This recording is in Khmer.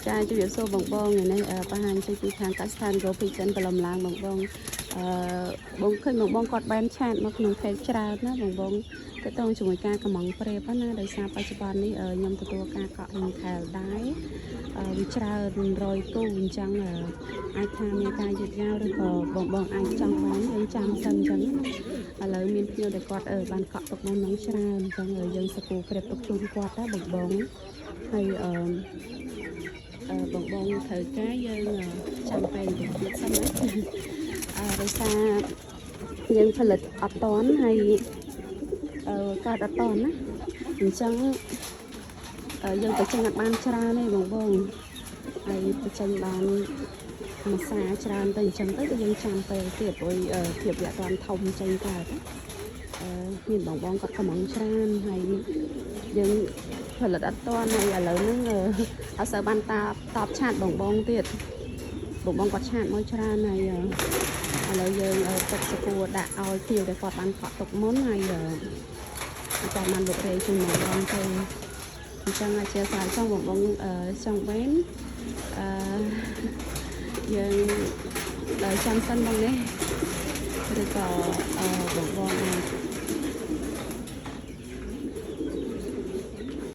ចាជម្រាបសួរបងបងនេះបង្ហាញពីខាងកាស្ថានរោពីចិនប្រឡំឡើងបងបងបងឃើញបងបងគាត់បានឆាតមកក្នុងเพจច្រើនណាបងបងទៅតងជាមួយការកំងព្រែបណាដោយសារបច្ចុប្បន្ននេះខ្ញុំទទួលការកក់ហិញខែលដែរវាច្រើនរយគូអញ្ចឹងអាចថាមានការយឺតយ៉ាវឬក៏បងបងអាចចង់បានយើងចាំសិនអញ្ចឹងឥឡូវមានភ្ញៀវដែលគាត់បានកក់ទុកនៅក្នុងច្រើនអញ្ចឹងយើងសកូព្រែបទុកជូនគាត់ដែរបងបងហើយបងបងត្រូវការយើងចាំពេលបន្តិចទៀតសិនណាដោយសារយើងផលិតអត់តន់ហើយកើតអត់តន់ណាអញ្ចឹងយើងទៅចេញអត់បានច្រើនទេបងបងហើយទៅចេញបានមួយសាច្រើនទៅអញ្ចឹងទៅយើងចាំពេលទៀតព្រោះភាពវាអត់តន់ធំចេញកើតមានបងបងគាត់កំងច្រើនហើយយើងផលិតអត់តន់ហើយឥឡូវហ្នឹងអត់សូវបានតបឆាតបងបងទៀតបងបងគាត់ឆាតមកច្រើនហើយឥឡូវយើងទឹកសគួរដាក់ឲ្យភ្ញៀវដែលគាត់បានកក់ទុកមុនហើយគាត់បានលក់រេជូនបងបងទៅអញ្ចឹងជាស្រាយចង់បងបងចង់បានយើងចាំសិនបងនេះឬក៏បងបង